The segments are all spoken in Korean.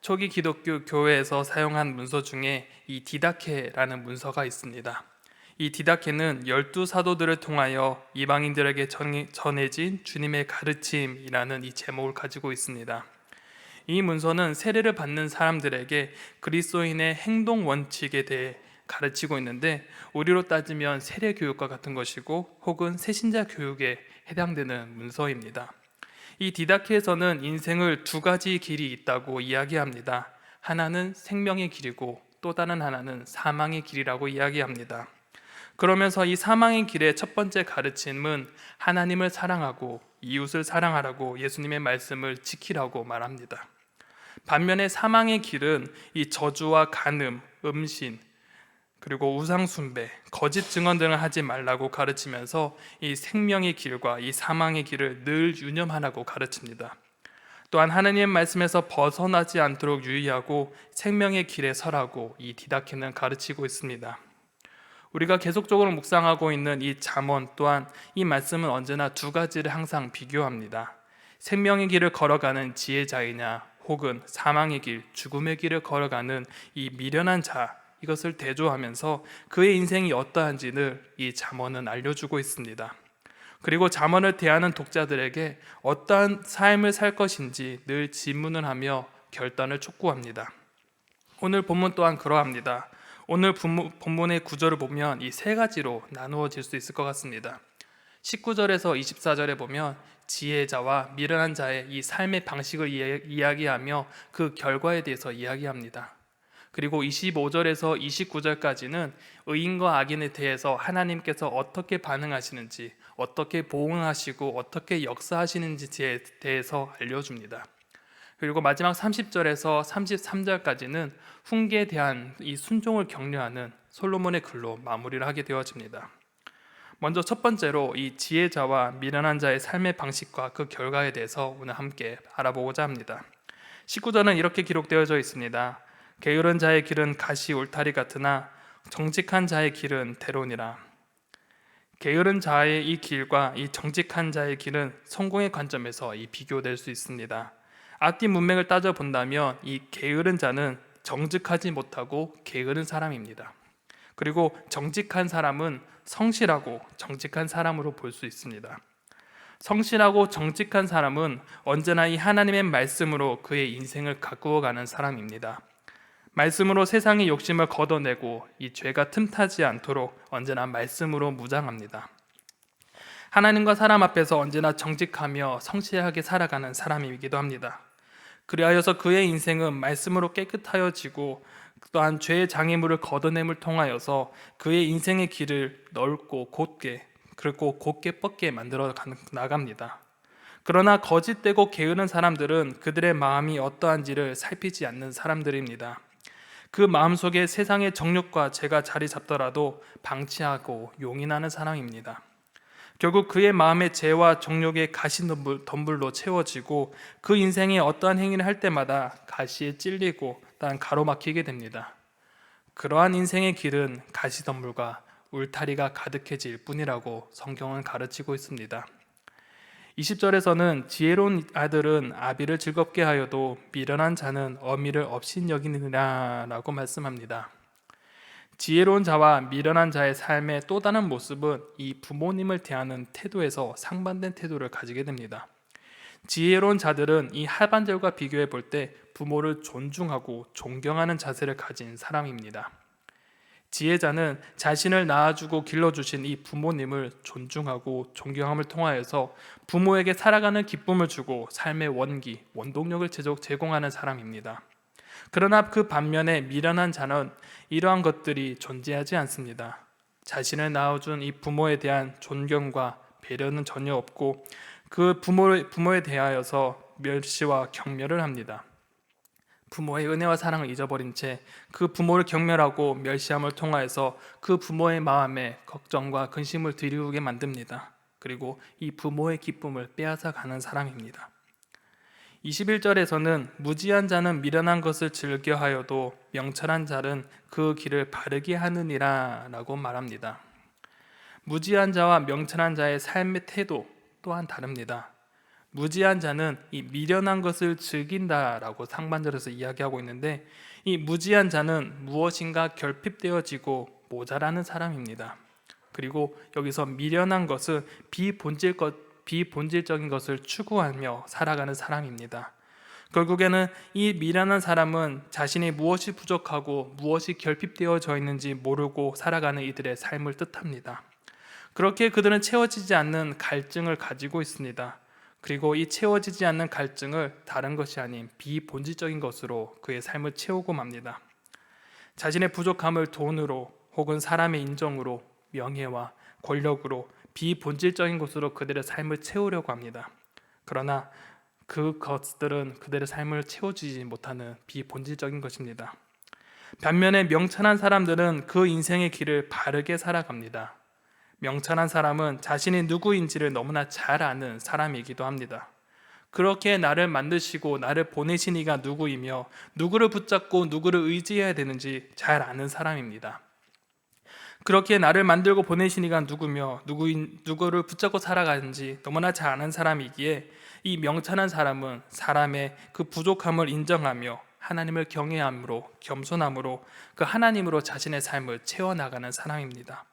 초기 기독교 교회에서 사용한 문서 중에 이 디다케라는 문서가 있습니다. 이 디다케는 12사도들을 통하여 이방인들에게 전해진 주님의 가르침이라는 이 제목을 가지고 있습니다. 이 문서는 세례를 받는 사람들에게 그리스도인의 행동 원칙에 대해 가르치고 있는데, 우리로 따지면 세례 교육과 같은 것이고 혹은 새신자 교육에 해당되는 문서입니다. 이 디다케에서는 인생을 두 가지 길이 있다고 이야기합니다. 하나는 생명의 길이고 또 다른 하나는 사망의 길이라고 이야기합니다. 그러면서 이 사망의 길의 첫 번째 가르침은 하나님을 사랑하고 이웃을 사랑하라고 예수님의 말씀을 지키라고 말합니다. 반면에 사망의 길은 이 저주와 간음, 음신, 그리고 우상숭배, 거짓 증언 등을 하지 말라고 가르치면서 이 생명의 길과 이 사망의 길을 늘 유념하라고 가르칩니다. 또한 하나님의 말씀에서 벗어나지 않도록 유의하고 생명의 길에 서라고 이 디다케는 가르치고 있습니다. 우리가 계속적으로 묵상하고 있는 이 잠언 또한 이 말씀은 언제나 두 가지를 항상 비교합니다. 생명의 길을 걸어가는 지혜자이냐 혹은 사망의 길, 죽음의 길을 걸어가는 이 미련한 자, 이것을 대조하면서 그의 인생이 어떠한지를 이 잠언은 알려주고 있습니다. 그리고 잠언을 대하는 독자들에게 어떠한 삶을 살 것인지 늘 질문을 하며 결단을 촉구합니다. 오늘 본문 또한 그러합니다. 오늘 본문의 구절을 보면 이 세 가지로 나누어질 수 있을 것 같습니다. 19절에서 24절에 보면 지혜자와 미련한 자의 이 삶의 방식을 이야기하며 그 결과에 대해서 이야기합니다. 그리고 25절에서 29절까지는 의인과 악인에 대해서 하나님께서 어떻게 반응하시는지, 어떻게 보응하시고 어떻게 역사하시는지에 대해서 알려줍니다. 그리고 마지막 30절에서 33절까지는 훈계에 대한 이 순종을 격려하는 솔로몬의 글로 마무리를 하게 되어집니다. 먼저 첫 번째로 이 지혜자와 미련한 자의 삶의 방식과 그 결과에 대해서 오늘 함께 알아보고자 합니다. 19절은 이렇게 기록되어져 있습니다. 게으른 자의 길은 가시 울타리 같으나 정직한 자의 길은 대론이라. 게으른 자의 이 길과 이 정직한 자의 길은 성공의 관점에서 이 비교될 수 있습니다. 앞뒤 문맥을 따져본다면 이 게으른 자는 정직하지 못하고 게으른 사람입니다. 그리고 정직한 사람은 성실하고 정직한 사람으로 볼 수 있습니다. 성실하고 정직한 사람은 언제나 이 하나님의 말씀으로 그의 인생을 가꾸어가는 사람입니다. 말씀으로 세상의 욕심을 걷어내고 이 죄가 틈타지 않도록 언제나 말씀으로 무장합니다. 하나님과 사람 앞에서 언제나 정직하며 성실하게 살아가는 사람이기도 합니다. 그리하여서 그의 인생은 말씀으로 깨끗하여지고 또한 죄의 장애물을 걷어냄을 통하여서 그의 인생의 길을 넓고 곧게, 그리고 곧게 뻗게 만들어 나갑니다. 그러나 거짓되고 게으른 사람들은 그들의 마음이 어떠한지를 살피지 않는 사람들입니다. 그 마음속에 세상의 정욕과 죄가 자리 잡더라도 방치하고 용인하는 사람입니다. 결국 그의 마음의 죄와 정욕의 가시덤불로 채워지고 그 인생에 어떠한 행위를 할 때마다 가시에 찔리고 또한 가로막히게 됩니다. 그러한 인생의 길은 가시덤불과 울타리가 가득해질 뿐이라고 성경은 가르치고 있습니다. 20절에서는 지혜로운 아들은 아비를 즐겁게 하여도 미련한 자는 어미를 업신여기느니라 라고 말씀합니다. 지혜로운 자와 미련한 자의 삶의 또 다른 모습은 이 부모님을 대하는 태도에서 상반된 태도를 가지게 됩니다. 지혜로운 자들은 이 하반절과 비교해 볼 때 부모를 존중하고 존경하는 자세를 가진 사람입니다. 지혜자는 자신을 낳아주고 길러주신 이 부모님을 존중하고 존경함을 통하여서 부모에게 살아가는 기쁨을 주고 삶의 원기, 원동력을 제공하는 사람입니다. 그러나 그 반면에 미련한 자는 이러한 것들이 존재하지 않습니다. 자신을 낳아준 이 부모에 대한 존경과 배려는 전혀 없고 그 부모에 대하여서 멸시와 경멸을 합니다. 부모의 은혜와 사랑을 잊어버린 채 그 부모를 경멸하고 멸시함을 통하여서 그 부모의 마음에 걱정과 근심을 드리우게 만듭니다. 그리고 이 부모의 기쁨을 빼앗아 가는 사람입니다. 21절에서는 무지한 자는 미련한 것을 즐겨하여도 명철한 자는 그 길을 바르게 하느니라 라고 말합니다. 무지한 자와 명철한 자의 삶의 태도 또한 다릅니다. 무지한 자는 이 미련한 것을 즐긴다라고 상반절에서 이야기하고 있는데, 이 무지한 자는 무엇인가 결핍되어지고 모자라는 사람입니다. 그리고 여기서 미련한 것은 비본질적인 것을 추구하며 살아가는 사람입니다. 결국에는 이 미련한 사람은 자신이 무엇이 부족하고 무엇이 결핍되어져 있는지 모르고 살아가는 이들의 삶을 뜻합니다. 그렇게 그들은 채워지지 않는 갈증을 가지고 있습니다. 그리고 이 채워지지 않는 갈증을 다른 것이 아닌 비본질적인 것으로 그의 삶을 채우고 맙니다. 자신의 부족함을 돈으로 혹은 사람의 인정으로, 명예와 권력으로, 비본질적인 것으로 그들의 삶을 채우려고 합니다. 그러나 그것들은 그들의 삶을 채워주지 못하는 비본질적인 것입니다. 반면에 명철한 사람들은 그 인생의 길을 바르게 살아갑니다. 명철한 사람은 자신이 누구인지를 너무나 잘 아는 사람이기도 합니다. 그렇게 나를 만드시고 나를 보내신 이가 누구이며 누구를 붙잡고 누구를 의지해야 되는지 잘 아는 사람입니다. 그렇게 나를 만들고 보내신 이가 누구며 누구를 붙잡고 살아가는지 너무나 잘 아는 사람이기에 이 명철한 사람은 사람의 그 부족함을 인정하며 하나님을 경외함으로, 겸손함으로 그 하나님으로 자신의 삶을 채워나가는 사람입니다.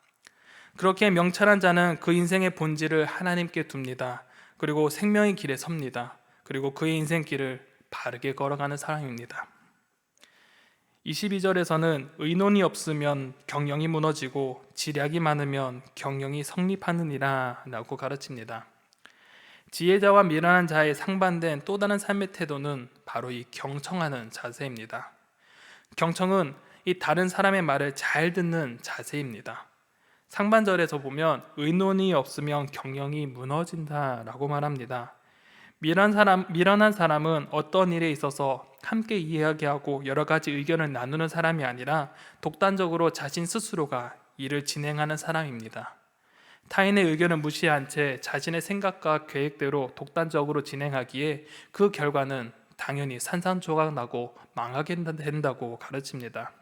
그렇게 명철한 자는 그 인생의 본질을 하나님께 둡니다. 그리고 생명의 길에 섭니다. 그리고 그의 인생길을 바르게 걸어가는 사람입니다. 22절에서는 의논이 없으면 경영이 무너지고 지략이 많으면 경영이 성립하느니라 라고 가르칩니다. 지혜자와 미련한 자의 상반된 또 다른 삶의 태도는 바로 이 경청하는 자세입니다. 경청은 이 다른 사람의 말을 잘 듣는 자세입니다. 상반절에서 보면 의논이 없으면 경영이 무너진다 라고 말합니다. 미련한 사람은 어떤 일에 있어서 함께 이야기하고 여러 가지 의견을 나누는 사람이 아니라 독단적으로 자신 스스로가 일을 진행하는 사람입니다. 타인의 의견을 무시한 채 자신의 생각과 계획대로 독단적으로 진행하기에 그 결과는 당연히 산산조각 나고 망하게 된다고 가르칩니다.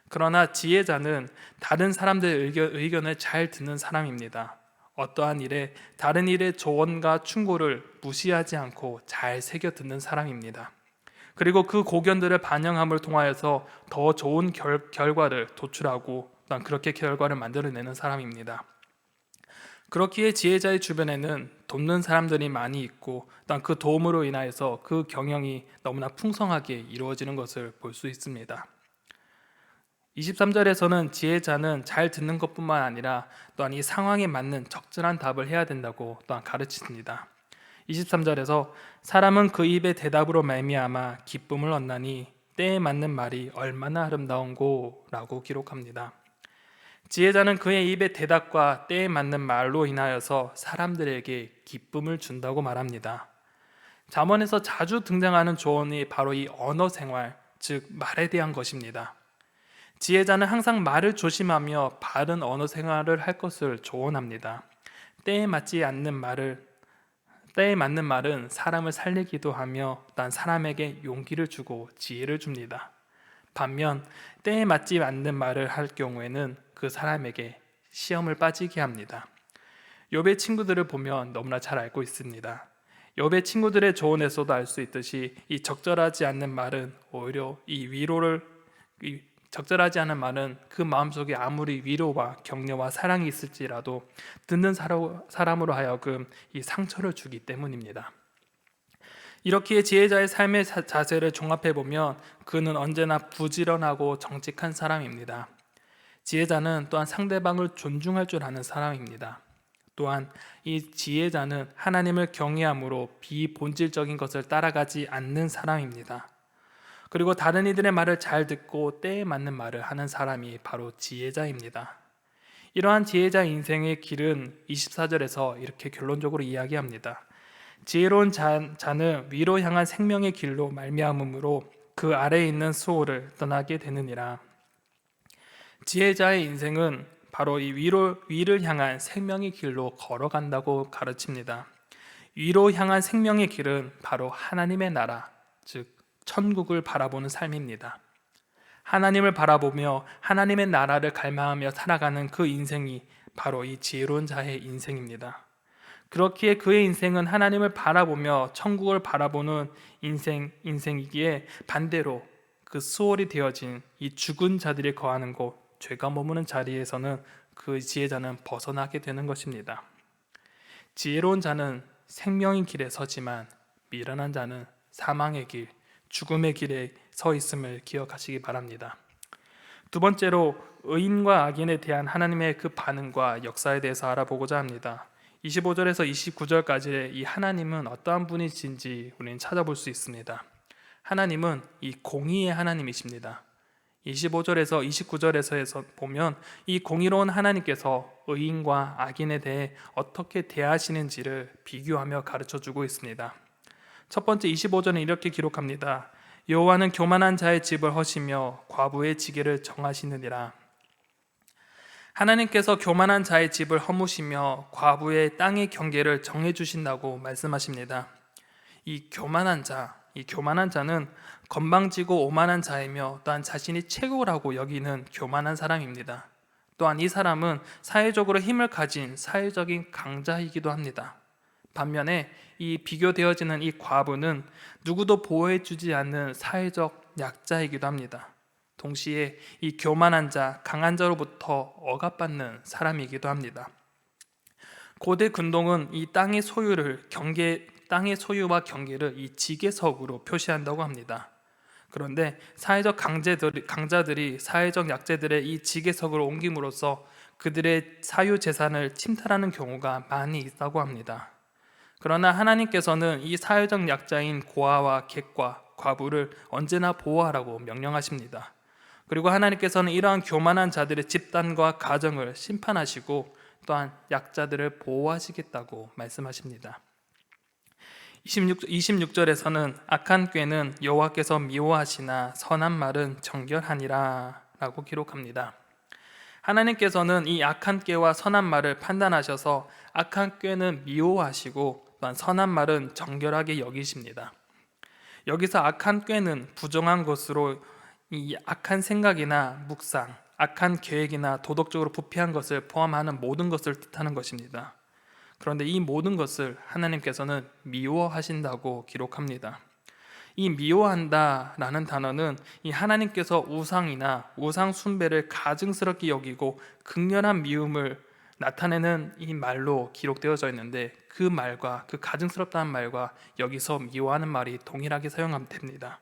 그러나 지혜자는 다른 사람들의 의견을 잘 듣는 사람입니다. 어떠한 일에 다른 일의 조언과 충고를 무시하지 않고 잘 새겨 듣는 사람입니다. 그리고 그 고견들을 반영함을 통하여서 더 좋은 결과를 도출하고 또한 그렇게 결과를 만들어내는 사람입니다. 그렇기에 지혜자의 주변에는 돕는 사람들이 많이 있고 또한 그 도움으로 인하여서 그 경영이 너무나 풍성하게 이루어지는 것을 볼 수 있습니다. 23절에서는 지혜자는 잘 듣는 것뿐만 아니라 또한 이 상황에 맞는 적절한 답을 해야 된다고 또한 가르칩니다. 23절에서 사람은 그 입의 대답으로 말미암아 기쁨을 얻나니 때에 맞는 말이 얼마나 아름다운고 라고 기록합니다. 지혜자는 그의 입의 대답과 때에 맞는 말로 인하여서 사람들에게 기쁨을 준다고 말합니다. 잠언에서 자주 등장하는 조언이 바로 이 언어 생활, 즉 말에 대한 것입니다. 지혜자는 항상 말을 조심하며 바른 언어 생활을 할 것을 조언합니다. 때에 맞는 말은 사람을 살리기도 하며 단 사람에게 용기를 주고 지혜를 줍니다. 반면 때에 맞지 않는 말을 할 경우에는 그 사람에게 시험을 빠지게 합니다. 욥의 친구들을 보면 너무나 잘 알고 있습니다. 욥의 친구들의 조언에서도 알 수 있듯이 이 적절하지 않는 말은 오히려 적절하지 않은 말은 그 마음속에 아무리 위로와 격려와 사랑이 있을지라도 듣는 사람으로 하여금 이 상처를 주기 때문입니다. 이렇게 지혜자의 삶의 자세를 종합해보면 그는 언제나 부지런하고 정직한 사람입니다. 지혜자는 또한 상대방을 존중할 줄 아는 사람입니다. 또한 이 지혜자는 하나님을 경외함으로 비본질적인 것을 따라가지 않는 사람입니다. 그리고 다른 이들의 말을 잘 듣고 때에 맞는 말을 하는 사람이 바로 지혜자입니다. 이러한 지혜자 인생의 길은 24절에서 이렇게 결론적으로 이야기합니다. 지혜로운 자는 위로 향한 생명의 길로 말미암음으로 그 아래에 있는 수호를 떠나게 되느니라. 지혜자의 인생은 바로 이 위를 향한 생명의 길로 걸어간다고 가르칩니다. 위로 향한 생명의 길은 바로 하나님의 나라, 즉 천국을 바라보는 삶입니다. 하나님을 바라보며 하나님의 나라를 갈망하며 살아가는 그 인생이 바로 이 지혜로운 자의 인생입니다. 그렇기에 그의 인생은 하나님을 바라보며 천국을 바라보는 인생이기에 반대로 그 수월이 되어진 이 죽은 자들이 거하는 곳, 죄가 머무는 자리에서는 그 지혜자는 벗어나게 되는 것입니다. 지혜로운 자는 생명의 길에 서지만 미련한 자는 사망의 길, 죽음의 길에 서 있음을 기억하시기 바랍니다. 두 번째로 의인과 악인에 대한 하나님의 그 반응과 역사에 대해서 알아보고자 합니다. 25절에서 29절까지의 이 하나님은 어떠한 분이신지 우리는 찾아볼 수 있습니다. 하나님은 이 공의의 하나님이십니다. 25절에서 29절에서 보면 이 공의로운 하나님께서 의인과 악인에 대해 어떻게 대하시는지를 비교하며 가르쳐주고 있습니다. 첫 번째 25절은 이렇게 기록합니다. 여호와는 교만한 자의 집을 허시며 과부의 지게를 정하시느니라. 하나님께서 교만한 자의 집을 허무시며 과부의 땅의 경계를 정해주신다고 말씀하십니다. 이 교만한 자는 건방지고 오만한 자이며 또한 자신이 최고라고 여기는 교만한 사람입니다. 또한 이 사람은 사회적으로 힘을 가진 사회적인 강자이기도 합니다. 반면에 이 비교되어지는 이 과부는 누구도 보호해주지 않는 사회적 약자이기도 합니다. 동시에 이 교만한 자, 강한 자로부터 억압받는 사람이기도 합니다. 고대 근동은 이 땅의 소유와 경계를 이 지게석으로 표시한다고 합니다. 그런데 사회적 강자들이 사회적 약자들의 이 지게석으로 옮김으로써 그들의 사유 재산을 침탈하는 경우가 많이 있다고 합니다. 그러나 하나님께서는 이 사회적 약자인 고아와 객과 과부를 언제나 보호하라고 명령하십니다. 그리고 하나님께서는 이러한 교만한 자들의 집단과 가정을 심판하시고 또한 약자들을 보호하시겠다고 말씀하십니다. 26절에서는 악한 꾀는 여호와께서 미워하시나 선한 말은 정결하니라 라고 기록합니다. 하나님께서는 이 악한 꾀와 선한 말을 판단하셔서 악한 꾀는 미워하시고 또한 선한 말은 정결하게 여기십니다. 여기서 악한 꾀는 부정한 것으로 이 악한 생각이나 묵상, 악한 계획이나 도덕적으로 부패한 것을 포함하는 모든 것을 뜻하는 것입니다. 그런데 이 모든 것을 하나님께서는 미워하신다고 기록합니다. 이 미워한다라는 단어는 이 하나님께서 우상이나 우상 숭배를 가증스럽게 여기고 극렬한 미움을 나타내는 이 말로 기록되어져 있는데 그 말과 그 가증스럽다는 말과 여기서 미워하는 말이 동일하게 사용하면 됩니다.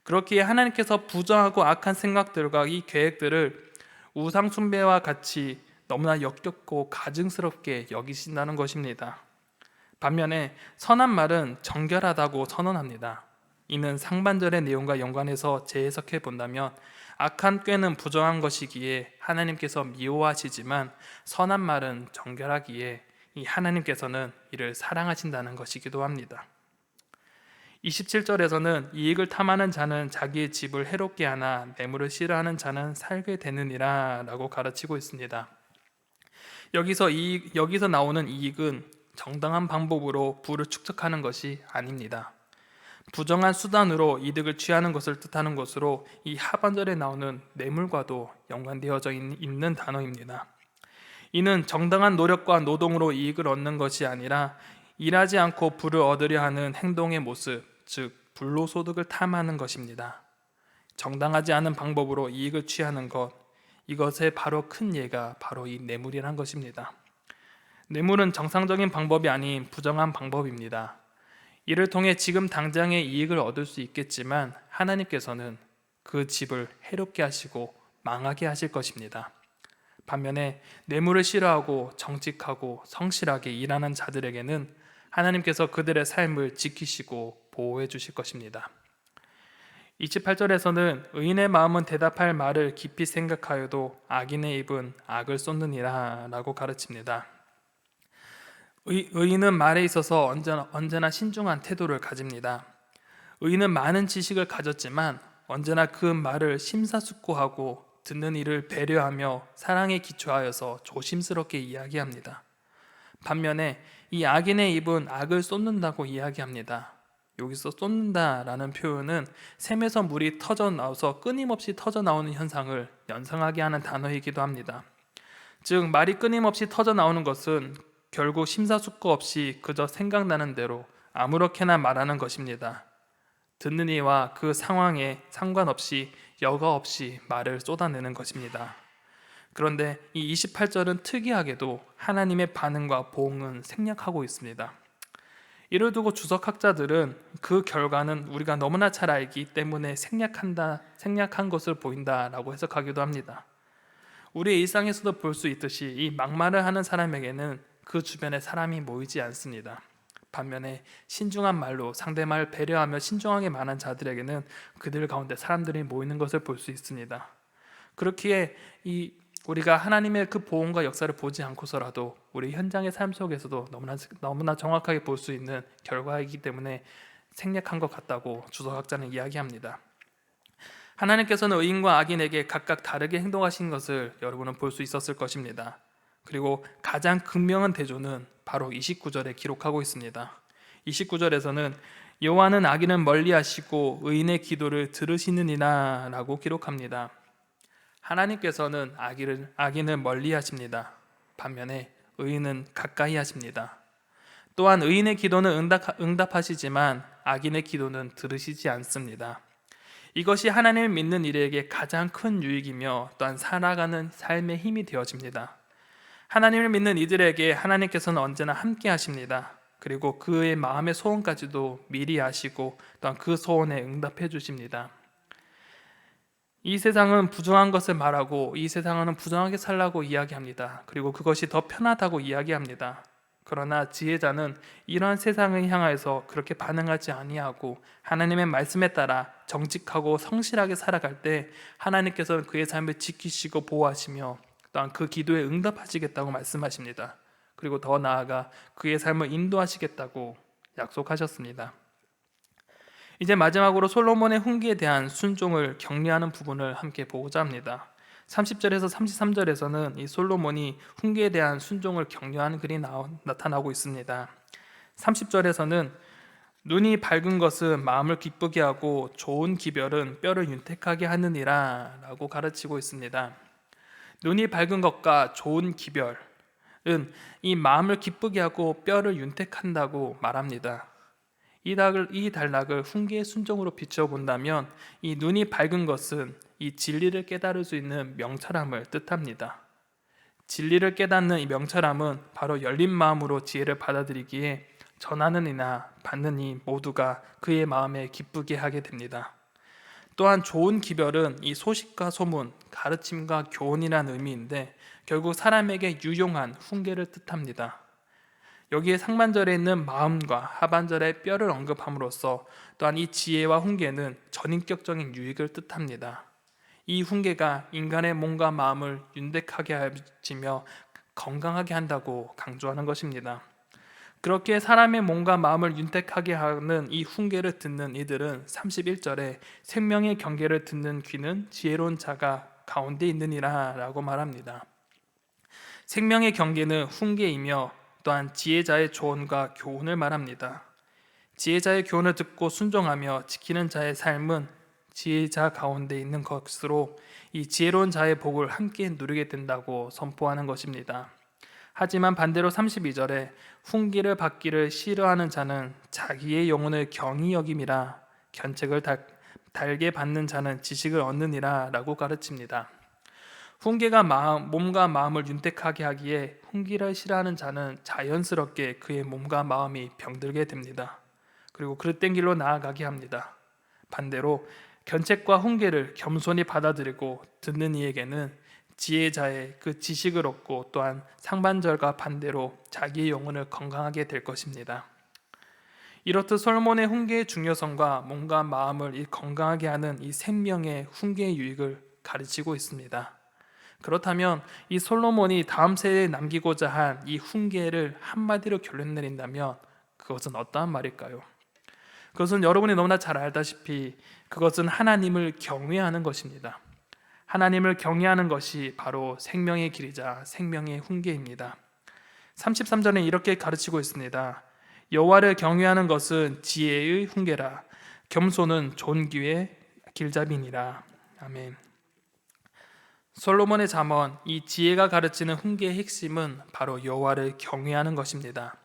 그렇기에 하나님께서 부정하고 악한 생각들과 이 계획들을 우상 숭배와 같이 너무나 역겹고 가증스럽게 여기신다는 것입니다. 반면에 선한 말은 정결하다고 선언합니다. 이는 상반절의 내용과 연관해서 재해석해 본다면 악한 꾀는 부정한 것이기에 하나님께서 미워하시지만 선한 말은 정결하기에 이 하나님께서는 이를 사랑하신다는 것이기도 합니다. 27절에서는 이익을 탐하는 자는 자기의 집을 해롭게 하나 뇌물을 싫어하는 자는 살게 되느니라 라고 가르치고 있습니다. 여기서 나오는 이익은 정당한 방법으로 부를 축적하는 것이 아닙니다. 부정한 수단으로 이득을 취하는 것을 뜻하는 것으로 이 하반절에 나오는 뇌물과도 연관되어져 있는 단어입니다. 이는 정당한 노력과 노동으로 이익을 얻는 것이 아니라 일하지 않고 부를 얻으려 하는 행동의 모습, 즉 불로소득을 탐하는 것입니다. 정당하지 않은 방법으로 이익을 취하는 것, 이것의 바로 큰 예가 바로 이 뇌물이란 것입니다. 뇌물은 정상적인 방법이 아닌 부정한 방법입니다. 이를 통해 지금 당장의 이익을 얻을 수 있겠지만 하나님께서는 그 집을 해롭게 하시고 망하게 하실 것입니다. 반면에 뇌물을 싫어하고 정직하고 성실하게 일하는 자들에게는 하나님께서 그들의 삶을 지키시고 보호해 주실 것입니다. 28절에서는 의인의 마음은 대답할 말을 깊이 생각하여도 악인의 입은 악을 쏟느니라 라고 가르칩니다. 의인은 말에 있어서 언제나 신중한 태도를 가집니다. 의인은 많은 지식을 가졌지만 언제나 그 말을 심사숙고하고 듣는 이를 배려하며 사랑에 기초하여서 조심스럽게 이야기합니다. 반면에 이 악인의 입은 악을 쏟는다고 이야기합니다. 여기서 쏟는다라는 표현은 샘에서 물이 터져나와서 끊임없이 터져나오는 현상을 연상하게 하는 단어이기도 합니다. 즉 말이 끊임없이 터져나오는 것은 결국 심사숙고 없이 그저 생각나는 대로 아무렇게나 말하는 것입니다. 듣는 이와 그 상황에 상관없이 여과 없이 말을 쏟아내는 것입니다. 그런데 이 28절은 특이하게도 하나님의 반응과 보응은 생략하고 있습니다. 이를 두고 주석학자들은 그 결과는 우리가 너무나 잘 알기 때문에 생략한 것을 보인다라고 해석하기도 합니다. 우리의 일상에서도 볼 수 있듯이 이 막말을 하는 사람에게는 그 주변에 사람이 모이지 않습니다. 반면에 신중한 말로 상대방을 배려하며 신중하게 말하는 자들에게는 그들 가운데 사람들이 모이는 것을 볼 수 있습니다. 그렇기에 우리가 하나님의 그 보응과 역사를 보지 않고서라도 우리 현장의 삶 속에서도 너무나 정확하게 볼 수 있는 결과이기 때문에 생략한 것 같다고 주석학자는 이야기합니다. 하나님께서는 의인과 악인에게 각각 다르게 행동하신 것을 여러분은 볼 수 있었을 것입니다. 그리고 가장 극명한 대조는 바로 29절에 기록하고 있습니다. 29절에서는 여호와는 악인을 멀리하시고 의인의 기도를 들으시느니라 라고 기록합니다. 하나님께서는 악인을 멀리하십니다. 반면에 의인은 가까이 하십니다. 또한 의인의 기도는 응답하시지만 악인의 기도는 들으시지 않습니다. 이것이 하나님을 믿는 이들에게 가장 큰 유익이며 또한 살아가는 삶의 힘이 되어집니다. 하나님을 믿는 이들에게 하나님께서는 언제나 함께 하십니다. 그리고 그의 마음의 소원까지도 미리 아시고 또한 그 소원에 응답해 주십니다. 이 세상은 부정한 것을 말하고 이 세상은 부정하게 살라고 이야기합니다. 그리고 그것이 더 편하다고 이야기합니다. 그러나 지혜자는 이러한 세상을 향하여서 그렇게 반응하지 아니하고 하나님의 말씀에 따라 정직하고 성실하게 살아갈 때 하나님께서는 그의 삶을 지키시고 보호하시며 또한 그 기도에 응답하시겠다고 말씀하십니다. 그리고 더 나아가 그의 삶을 인도하시겠다고 약속하셨습니다. 이제 마지막으로 솔로몬의 훈계에 대한 순종을 격려하는 부분을 함께 보고자 합니다. 30절에서 33절에서는 이 솔로몬이 훈계에 대한 순종을 격려하는 글이 나타나고 있습니다. 30절에서는 눈이 밝은 것은 마음을 기쁘게 하고 좋은 기별은 뼈를 윤택하게 하느니라 라고 가르치고 있습니다. 눈이 밝은 것과 좋은 기별은 이 마음을 기쁘게 하고 뼈를 윤택한다고 말합니다. 이 단락을 훈계의 순종으로 비춰본다면 이 눈이 밝은 것은 이 진리를 깨달을 수 있는 명철함을 뜻합니다. 진리를 깨닫는 이 명철함은 바로 열린 마음으로 지혜를 받아들이기에 전하는 이나 받는 이 모두가 그의 마음에 기쁘게 하게 됩니다. 또한 좋은 기별은 이 소식과 소문, 가르침과 교훈이라는 의미인데 결국 사람에게 유용한 훈계를 뜻합니다. 여기에 상반절에 있는 마음과 하반절에 뼈를 언급함으로써 또한 이 지혜와 훈계는 전인격적인 유익을 뜻합니다. 이 훈계가 인간의 몸과 마음을 윤택하게 하시며 건강하게 한다고 강조하는 것입니다. 그렇게 사람의 몸과 마음을 윤택하게 하는 이 훈계를 듣는 이들은 31절에 생명의 경계를 듣는 귀는 지혜로운 자가 가운데 있느니라 라고 말합니다. 생명의 경계는 훈계이며 또한 지혜자의 조언과 교훈을 말합니다. 지혜자의 교훈을 듣고 순종하며 지키는 자의 삶은 지혜자 가운데 있는 것으로 이 지혜로운 자의 복을 함께 누리게 된다고 선포하는 것입니다. 하지만 반대로 32절에 훈계를 받기를 싫어하는 자는 자기의 영혼을 경히 여김이라 견책을 달게 받는 자는 지식을 얻느니라 라고 가르칩니다. 훈계가 몸과 마음을 윤택하게 하기에 훈계를 싫어하는 자는 자연스럽게 그의 몸과 마음이 병들게 됩니다. 그리고 그릇된 길로 나아가게 합니다. 반대로 견책과 훈계를 겸손히 받아들이고 듣는 이에게는 지혜자의 그 지식을 얻고 또한 상반절과 반대로 자기의 영혼을 건강하게 될 것입니다. 이렇듯 솔로몬의 훈계의 중요성과 몸과 마음을 건강하게 하는 이 생명의 훈계의 유익을 가르치고 있습니다. 그렇다면 이 솔로몬이 다음 세대에 남기고자 한 이 훈계를 한마디로 결론 내린다면 그것은 어떠한 말일까요? 그것은 여러분이 너무나 잘 알다시피 그것은 하나님을 경외하는 것입니다. 하나님을 경외하는 것이 바로 생명의 길이자 생명의 훈계입니다. 33절에 이렇게 가르치고 있습니다. 여호와를 경외하는 것은 지혜의 훈계라 겸손은 존귀의 길잡이니라. 아멘. 솔로몬의 잠언, 이 지혜가 가르치는 훈계의 핵심은 바로 여호와를 경외하는 것입니다.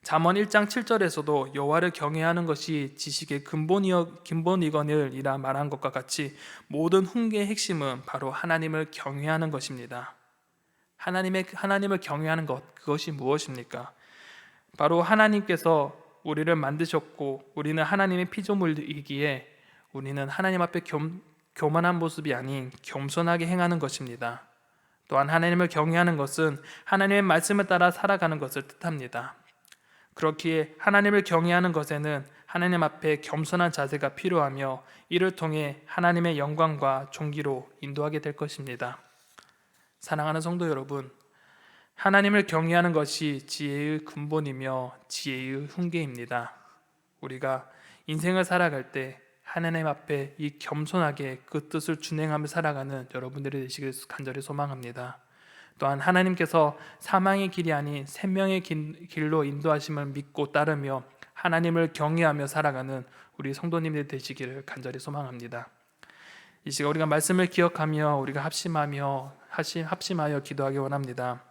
잠언 1장 7절에서도 여호와를 경외하는 것이 지식의 근본이거늘이라 말한 것과 같이 모든 훈계의 핵심은 바로 하나님을 경외하는 것입니다. 하나님을 경외하는 것, 그것이 무엇입니까? 바로 하나님께서 우리를 만드셨고 우리는 하나님의 피조물이기에 우리는 하나님 앞에 교만한 모습이 아닌 겸손하게 행하는 것입니다. 또한 하나님을 경외하는 것은 하나님의 말씀을 따라 살아가는 것을 뜻합니다. 그렇기에 하나님을 경외하는 것에는 하나님 앞에 겸손한 자세가 필요하며 이를 통해 하나님의 영광과 존귀로 인도하게 될 것입니다. 사랑하는 성도 여러분, 하나님을 경외하는 것이 지혜의 근본이며 지혜의 훈계입니다. 우리가 인생을 살아갈 때 하나님 앞에 이 겸손하게 그 뜻을 준행하며 살아가는 여러분들이 되시길 간절히 소망합니다. 또한 하나님께서 사망의 길이 아닌 생명의 길로 인도하심을 믿고 따르며 하나님을 경외하며 살아가는 우리 성도님들 되시기를 간절히 소망합니다. 이 시간 우리가 말씀을 기억하며 우리가 합심하여 기도하기 원합니다.